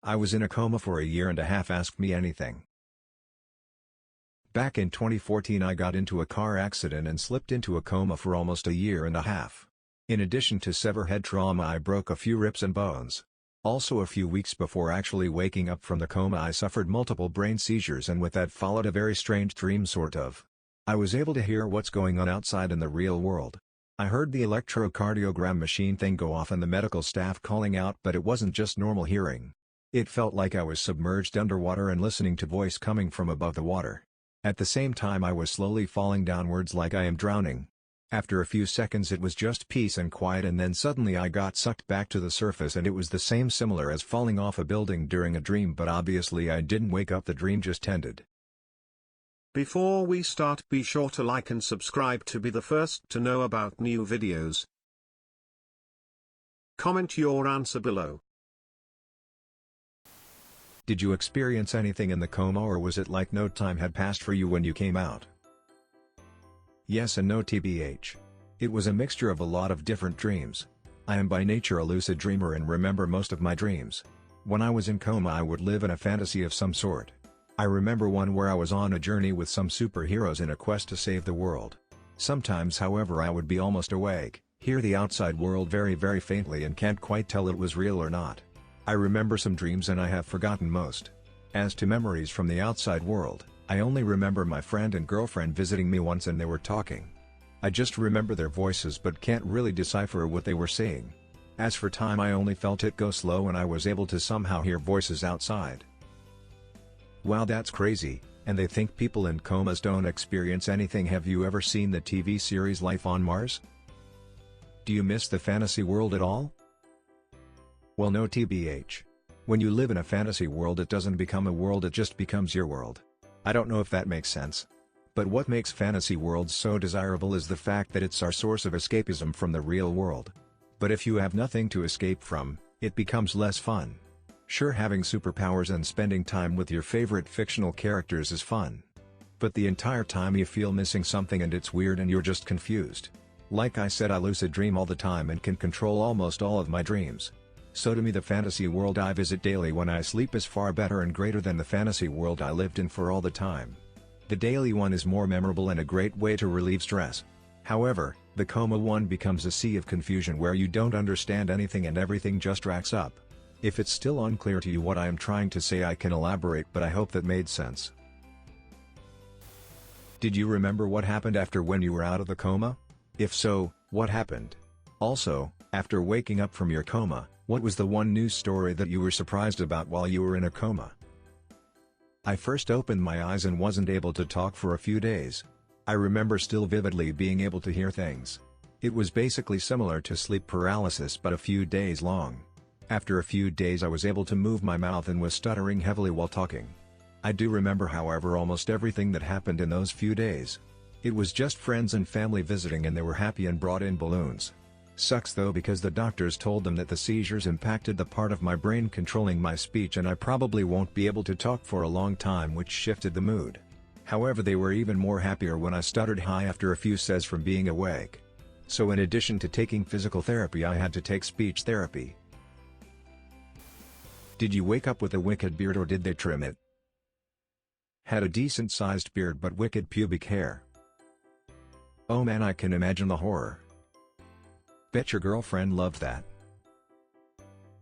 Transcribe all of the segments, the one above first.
I was in a coma for a year and a half. Ask me anything. Back in 2014 I got into a car accident and slipped into a coma for almost a year and a half. In addition to severe head trauma, I broke a few ribs and bones. Also, a few weeks before actually waking up from the coma, I suffered multiple brain seizures, and with that followed a very strange dream, sort of. I was able to hear what's going on outside in the real world. I heard the electrocardiogram machine thing go off and the medical staff calling out, but it wasn't just normal hearing. It felt like I was submerged underwater and listening to voice coming from above the water. At the same time I was slowly falling downwards like I am drowning. After a few seconds it was just peace and quiet, and then suddenly I got sucked back to the surface, and it was the same, similar as falling off a building during a dream, but obviously I didn't wake up, the dream just ended. Before we start, be sure to like and subscribe to be the first to know about new videos. Comment your answer below. Did you experience anything in the coma, or was it like no time had passed for you when you came out? Yes and no, tbh. It was a mixture of a lot of different dreams. I am by nature a lucid dreamer and remember most of my dreams. When I was in coma I would live in a fantasy of some sort. I remember one where I was on a journey with some superheroes in a quest to save the world. Sometimes, however, I would be almost awake, hear the outside world very faintly, and can't quite tell it was real or not. I remember some dreams and I have forgotten most. As to memories from the outside world, I only remember my friend and girlfriend visiting me once and they were talking. I just remember their voices but can't really decipher what they were saying. As for time, I only felt it go slow and I was able to somehow hear voices outside. Wow, that's crazy, and they think people in comas don't experience anything. Have you ever seen the TV series Life on Mars? Do you miss the fantasy world at all? Well, no, tbh. When you live in a fantasy world it doesn't become a world, it just becomes your world. I don't know if that makes sense. But what makes fantasy worlds so desirable is the fact that it's our source of escapism from the real world. But if you have nothing to escape from, it becomes less fun. Sure, having superpowers and spending time with your favorite fictional characters is fun. But the entire time you feel missing something and it's weird and you're just confused. Like I said, I lucid dream all the time and can control almost all of my dreams. So to me the fantasy world I visit daily when I sleep is far better and greater than the fantasy world I lived in for all the time. The daily one is more memorable and a great way to relieve stress. However, the coma one becomes a sea of confusion where you don't understand anything and everything just racks up. If it's still unclear to you what I am trying to say, I can elaborate, but I hope that made sense. Did you remember what happened after when you were out of the coma? If so, what happened? Also, after waking up from your coma, what was the one news story that you were surprised about while you were in a coma? I first opened my eyes and wasn't able to talk for a few days. I remember still vividly being able to hear things. It was basically similar to sleep paralysis but a few days long. After a few days I was able to move my mouth and was stuttering heavily while talking. I do remember, however, almost everything that happened in those few days. It was just friends and family visiting and they were happy and brought in balloons. Sucks though, because the doctors told them that the seizures impacted the part of my brain controlling my speech and I probably won't be able to talk for a long time, which shifted the mood. However, they were even more happier when I stuttered high after a few says from being awake. So in addition to taking physical therapy I had to take speech therapy. Did you wake up with a wicked beard or did they trim it? Had a decent sized beard but wicked pubic hair. Oh man, I can imagine the horror. Bet your girlfriend loved that.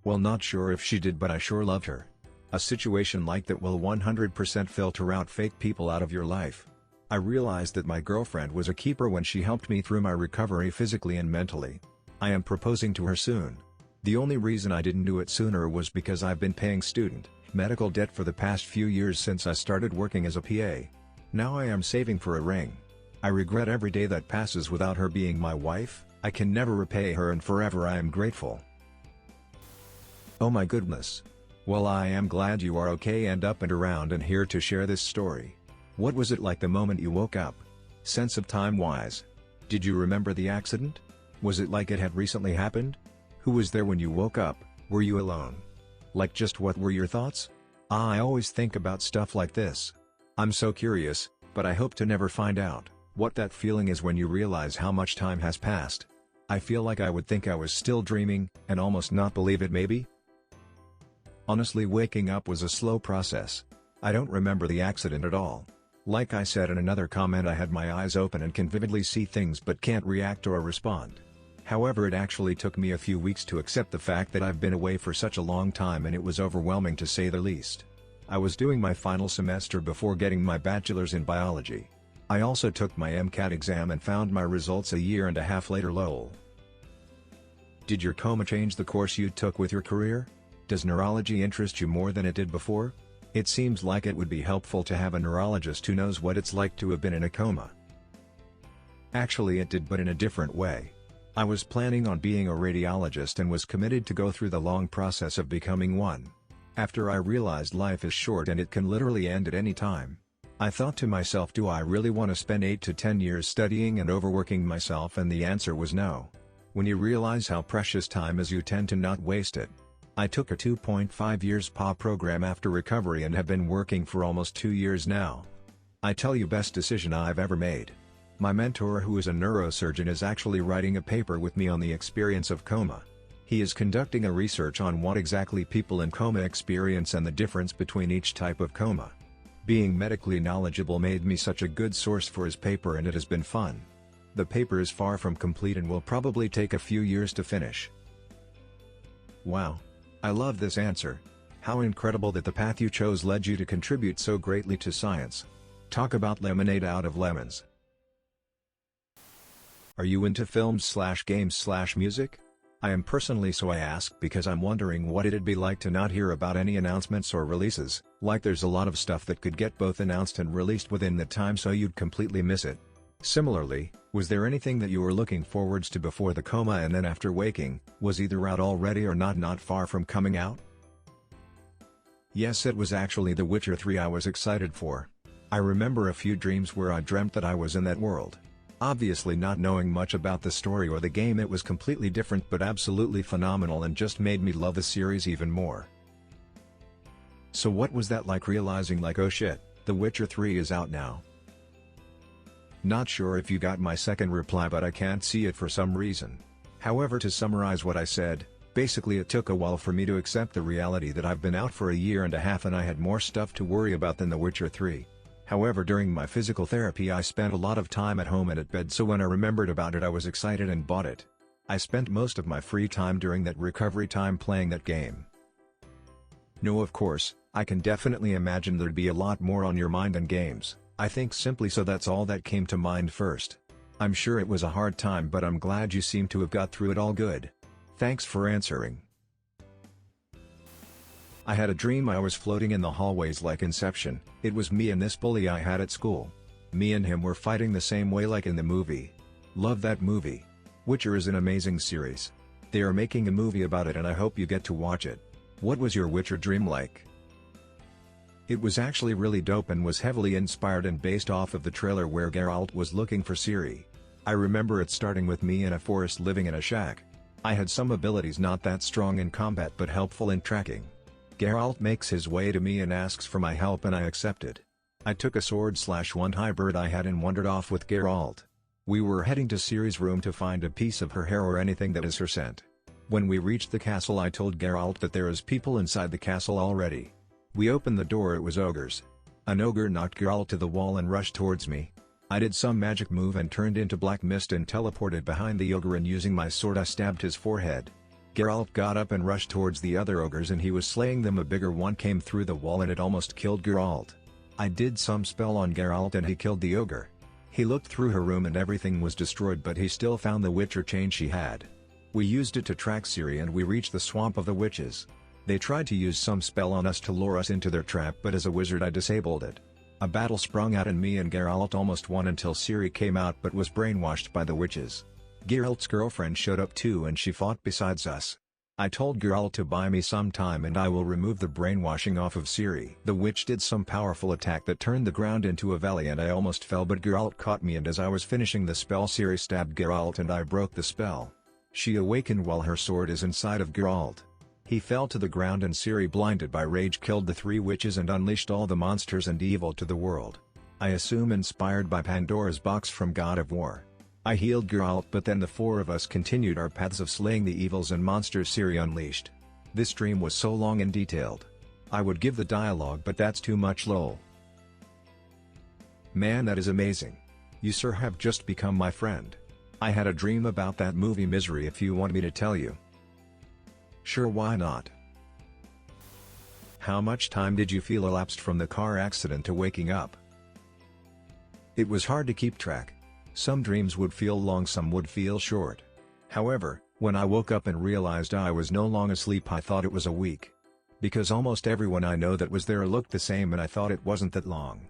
Well, not sure if she did, but I sure loved her. A situation like that will 100% filter out fake people out of your life. I realized that my girlfriend was a keeper when she helped me through my recovery physically and mentally. I am proposing to her soon. The only reason I didn't do it sooner was because I've been paying student medical debt for the past few years since I started working as a PA. Now I am saving for a ring. I regret every day that passes without her being my wife. I can never repay her and forever I am grateful. Oh my goodness. Well, I am glad you are okay and up and around and here to share this story. What was it like the moment you woke up? Sense of time wise. Did you remember the accident? Was it like it had recently happened? Who was there when you woke up? Were you alone? Like, just what were your thoughts? I always think about stuff like this. I'm so curious, but I hope to never find out what that feeling is when you realize how much time has passed. I feel like I would think I was still dreaming, and almost not believe it maybe? Honestly, waking up was a slow process. I don't remember the accident at all. Like I said in another comment, I had my eyes open and can vividly see things but can't react or respond. However, it actually took me a few weeks to accept the fact that I've been away for such a long time, and it was overwhelming to say the least. I was doing my final semester before getting my bachelor's in biology. I also took my MCAT exam and found my results a year and a half later. Lol. Did your coma change the course you took with your career? Does neurology interest you more than it did before? It seems like it would be helpful to have a neurologist who knows what it's like to have been in a coma. Actually, it did, but in a different way. I was planning on being a radiologist and was committed to go through the long process of becoming one. After I realized life is short and it can literally end at any time, I thought to myself, do I really want to spend 8 to 10 years studying and overworking myself? And the answer was no. When you realize how precious time is, you tend to not waste it. I took a 2.5 years PA program after recovery and have been working for almost 2 years now. I tell you, best decision I've ever made. My mentor, who is a neurosurgeon, is actually writing a paper with me on the experience of coma. He is conducting a research on what exactly people in coma experience and the difference between each type of coma. Being medically knowledgeable made me such a good source for his paper, and it has been fun. The paper is far from complete and will probably take a few years to finish. Wow. I love this answer. How incredible that the path you chose led you to contribute so greatly to science. Talk about lemonade out of lemons. Are you into films/games/music? I am personally, so I ask because I'm wondering what it'd be like to not hear about any announcements or releases. Like, there's a lot of stuff that could get both announced and released within the time, so you'd completely miss it. Similarly, was there anything that you were looking forwards to before the coma and then after waking, was either out already or not far from coming out? Yes, it was actually The Witcher 3 I was excited for. I remember a few dreams where I dreamt that I was in that world. Obviously, not knowing much about the story or the game, it was completely different but absolutely phenomenal and just made me love the series even more. So what was that like, realizing like, oh shit, The Witcher 3 is out now? Not sure if you got my second reply, but I can't see it for some reason. However, to summarize what I said, basically it took a while for me to accept the reality that I've been out for a year and a half and I had more stuff to worry about than The Witcher 3. However, during my physical therapy I spent a lot of time at home and at bed, so when I remembered about it I was excited and bought it. I spent most of my free time during that recovery time playing that game. No, of course, I can definitely imagine there'd be a lot more on your mind than games. I think simply so that's all that came to mind first. I'm sure it was a hard time, but I'm glad you seem to have got through it all good. Thanks for answering. I had a dream I was floating in the hallways like Inception. It was me and this bully I had at school. Me and him were fighting the same way like in the movie. Love that movie. Witcher is an amazing series. They are making a movie about it and I hope you get to watch it. What was your Witcher dream like? It was actually really dope and was heavily inspired and based off of the trailer where Geralt was looking for Ciri. I remember it starting with me in a forest living in a shack. I had some abilities, not that strong in combat but helpful in tracking. Geralt makes his way to me and asks for my help and I accepted. I took a sword/one hybrid I had and wandered off with Geralt. We were heading to Ciri's room to find a piece of her hair or anything that is her scent. When we reached the castle I told Geralt that there is people inside the castle already. We opened the door, it was ogres. An ogre knocked Geralt to the wall and rushed towards me. I did some magic move and turned into black mist and teleported behind the ogre, and using my sword I stabbed his forehead. Geralt got up and rushed towards the other ogres and he was slaying them. A bigger one came through the wall and it almost killed Geralt. I did some spell on Geralt and he killed the ogre. He looked through her room and everything was destroyed, but he still found the Witcher chain she had. We used it to track Ciri and we reached the swamp of the witches. They tried to use some spell on us to lure us into their trap, but as a wizard I disabled it. A battle sprung out and me and Geralt almost won until Ciri came out but was brainwashed by the witches. Geralt's girlfriend showed up too and she fought besides us. I told Geralt to buy me some time and I will remove the brainwashing off of Ciri. The witch did some powerful attack that turned the ground into a valley and I almost fell, but Geralt caught me, and as I was finishing the spell Ciri stabbed Geralt and I broke the spell. She awakened while her sword is inside of Geralt. He fell to the ground and Ciri, blinded by rage, killed the 3 witches and unleashed all the monsters and evil to the world. I assume inspired by Pandora's box from God of War. I healed Geralt, but then the 4 of us continued our paths of slaying the evils and monsters Ciri unleashed. This dream was so long and detailed. I would give the dialogue, but that's too much lol. Man, that is amazing. You sir have just become my friend. I had a dream about that movie Misery if you want me to tell you. Sure, why not? How much time did you feel elapsed from the car accident to waking up? It was hard to keep track. Some dreams would feel long, some would feel short. However, when I woke up and realized I was no longer asleep, I thought it was a week. Because almost everyone I know that was there looked the same and I thought it wasn't that long.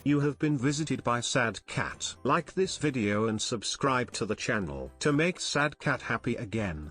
You have been visited by Sad Cat. Like this video and subscribe to the channel to make Sad Cat happy again.